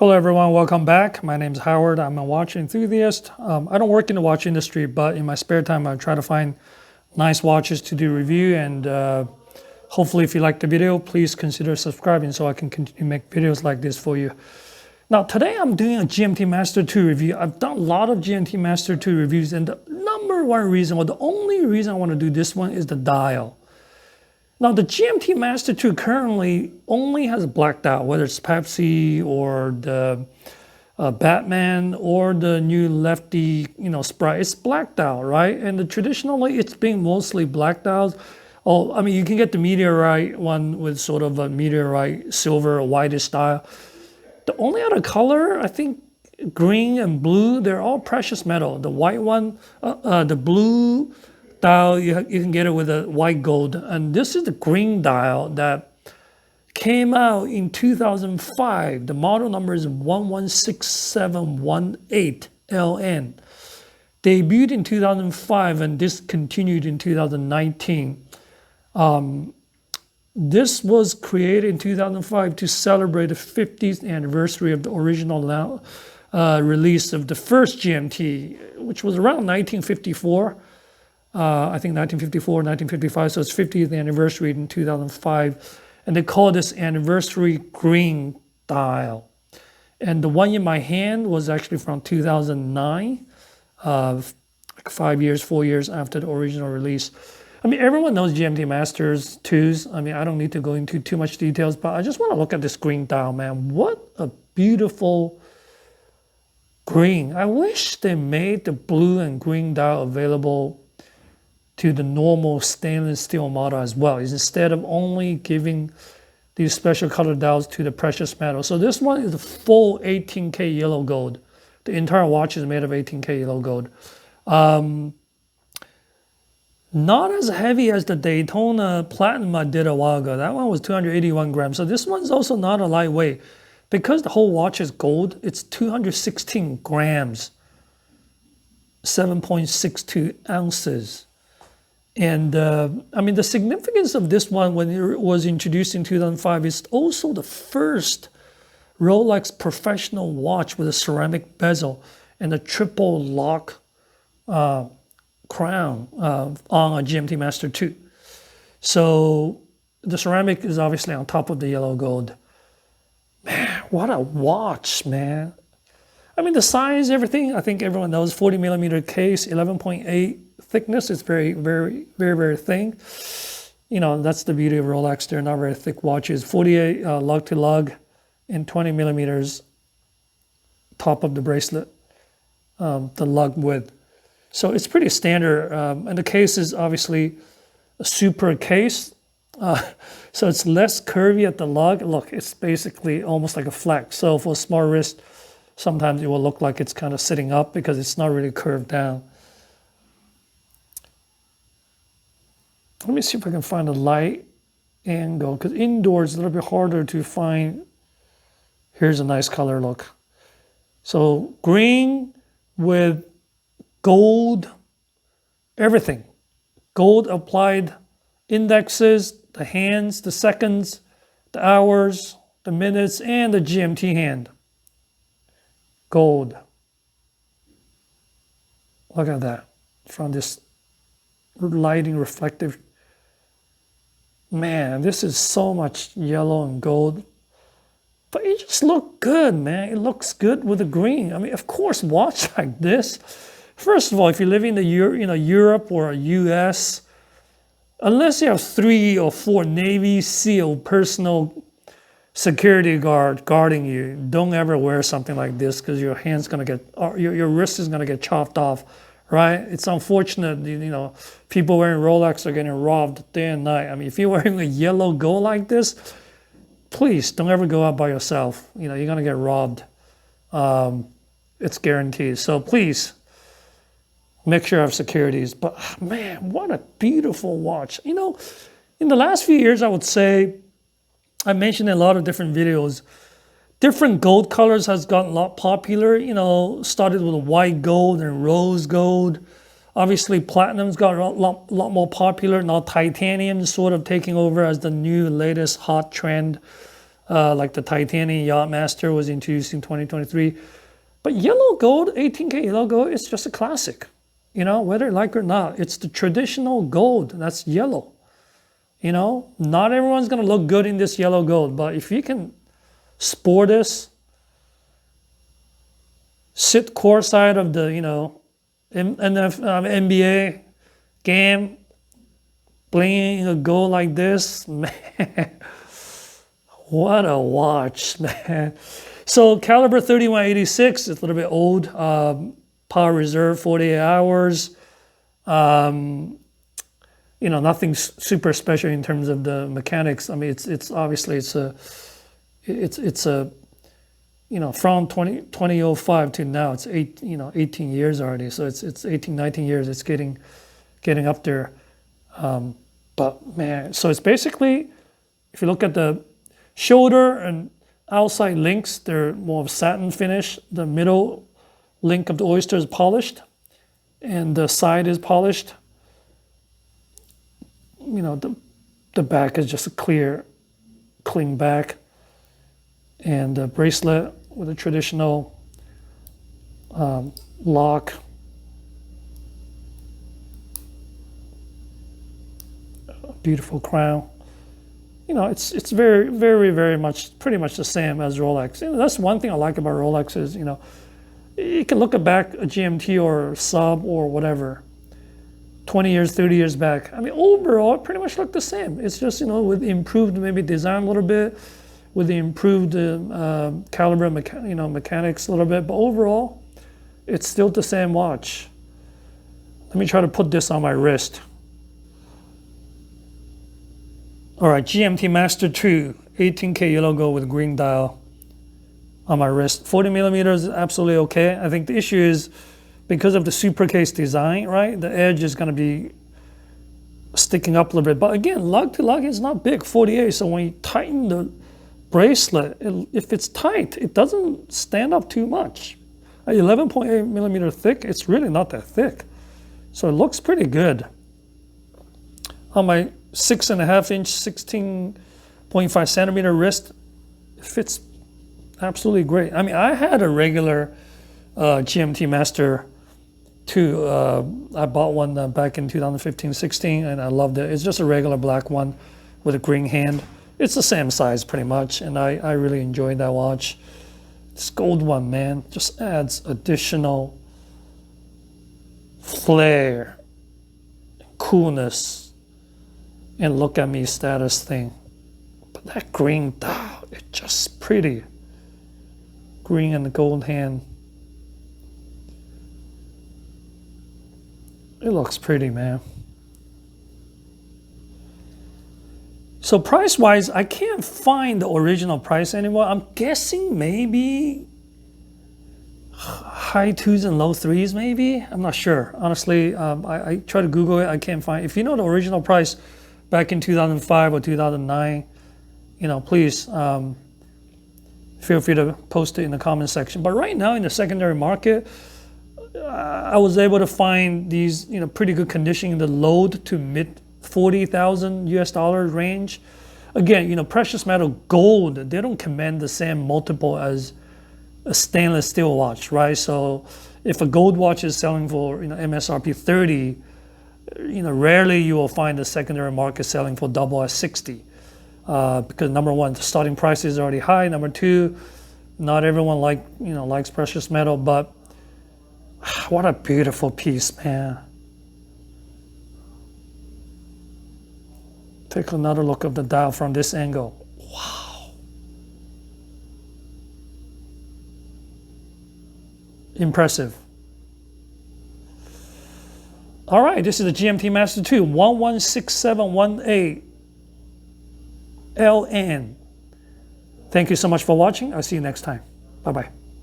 Hello everyone, welcome back. My name is Howard. I'm a watch enthusiast. I don't work in the watch industry, but in my spare time I try to find nice watches to do review, and hopefully if you like the video, please consider subscribing so I can continue to make videos like this for you. Now today I'm doing a GMT Master 2 review. I've done a lot of GMT Master 2 reviews, and the number one reason, or the only reason I want to do this one is the dial. Now the GMT Master 2 currently only has a black dial, whether it's Pepsi or the Batman or the new Lefty, Sprite. It's black dial, right? And traditionally it's been mostly black dials. Oh, I mean, you can get the meteorite one with sort of a meteorite silver or whitish style. The only other color, I think, green and blue, they're all precious metal. The white one, the blue dial, you can get it with a white gold. And this is the green dial that came out in 2005. The model number is 116718LN. Debuted in 2005 and discontinued in 2019. This was created in 2005 to celebrate the 50th anniversary of the original release of the first GMT, which was around 1954. I think 1954, 1955, so it's 50th anniversary in 2005. And they call this anniversary green dial. And the one in my hand was actually from 2009, 4 years after the original release. I mean, everyone knows GMT Masters 2s. I mean, I don't need to go into too much details, but I just want to look at this green dial, man. What a beautiful green. I wish they made the blue and green dial available to the normal stainless steel model as well, instead of only giving these special colored dials to the precious metal. So this one is a full 18K yellow gold. The entire watch is made of 18K yellow gold. Not as heavy as the Daytona Platinum I did a while ago. That one was 281 grams. So this one's also not a lightweight. Because the whole watch is gold, it's 216 grams, 7.62 ounces. And I mean, the significance of this one when it was introduced in 2005 is also the first Rolex professional watch with a ceramic bezel and a triple lock crown on a GMT Master 2. So the ceramic is obviously on top of the yellow gold. Man, what a watch, man. I mean, the size, everything, I think everyone knows, 40 millimeter case, 11.8 thickness. It's very, very, very, very thin. That's the beauty of Rolex. They're not very thick watches. 48 lug-to-lug and 20 millimeters top of the bracelet, the lug width. So it's pretty standard. And the case is obviously a super case. So it's less curvy at the lug. Look, it's basically almost like a flex. So for a small wrist, sometimes it will look like it's kind of sitting up because it's not really curved down. Let me see if I can find a light angle, because indoors it's a little bit harder to find. Here's a nice color look. So green with gold, everything. Gold applied indexes, the hands, the seconds, the hours, the minutes, and the GMT hand. Gold. Look at that. From this lighting reflective. Man, this is so much yellow and gold. But it just looks good, man. It looks good with the green. I mean, of course, watch like this. First of all, if you live in the Europe or US, unless you have 3 or 4 Navy SEAL personal security guard guarding you, don't ever wear something like this, because your hand's gonna get, your wrist is gonna get chopped off, right? It's unfortunate, people wearing Rolex are getting robbed day and night. I mean, if you're wearing a yellow gold like this, please don't ever go out by yourself. You're gonna get robbed. It's guaranteed. So please make sure you have securities. But man, what a beautiful watch. In the last few years, I would say, I mentioned in a lot of different videos, different gold colors has gotten a lot popular. Started with white gold and rose gold. Obviously, platinum's got a lot more popular. Now titanium is sort of taking over as the new latest hot trend. like the titanium Yacht Master was introduced in 2023. But yellow gold, 18K yellow gold, it's just a classic. You know, whether you like it or not, it's the traditional gold that's yellow. You know, not everyone's going to look good in this yellow gold, but if you can sport this, sit courtside of the, you know, NBA game, playing a goal like this, man, what a watch, man. So caliber 3186, it's a little bit old. Power reserve 48 hours. You know, nothing super special in terms of the mechanics. I mean, it's obviously it's a you know, from 2005 to now, it's 18 years already. So it's 18, 19 years. It's getting up there. But man, so it's basically, if you look at the shoulder and outside links, they're more of satin finish. The middle link of the oyster is polished, and the side is polished. You know, the back is just a clean back, and the bracelet with a traditional lock. A beautiful crown. You know, it's very, very, very much, pretty much the same as Rolex. You know, that's one thing I like about Rolex is, you know, you can look back a GMT or sub or whatever, 20 years, 30 years back. I mean, overall, it pretty much look the same. It's just, you know, with improved maybe design a little bit, with the improved caliber, mechanics a little bit, but overall, it's still the same watch. Let me try to put this on my wrist. All right, GMT Master 2, 18K yellow gold with green dial on my wrist. 40 millimeters is absolutely okay. I think the issue is because of the super case design, right? The edge is gonna be sticking up a little bit. But again, lug-to-lug is not big, 48. So when you tighten the bracelet, if it's tight, it doesn't stand up too much. At 11.8 millimeter thick, it's really not that thick. So it looks pretty good. On my 6.5 inch, 16.5 centimeter wrist, it fits absolutely great. I mean, I had a regular GMT Master 2. I bought one back in 2015-16, and I loved it. It's just a regular black one with a green hand. It's the same size pretty much, and I really enjoyed that watch. This gold one, man, just adds additional flair, coolness, and look at me status thing. But that green dial, it's just pretty. Green and the gold hand. It looks pretty, man. So price-wise, I can't find the original price anymore. I'm guessing maybe high twos and low threes, maybe. I'm not sure. Honestly, I try to Google it. I can't find. If you know the original price back in 2005 or 2009, you know, please feel free to post it in the comment section. But right now in the secondary market, I was able to find these, you know, pretty good condition in the low to mid 40,000 US dollars range. Again, you know, precious metal gold, they don't command the same multiple as a stainless steel watch, right? So if a gold watch is selling for, you know, MSRP 30, you know, rarely you will find the secondary market selling for double at 60. Because number one, the starting price is already high. Number two, not everyone likes precious metal, but what a beautiful piece, man. Take another look of the dial from this angle. Wow. Impressive. All right, this is the GMT Master 2, 116718 LN. Thank you so much for watching. I'll see you next time. Bye-bye.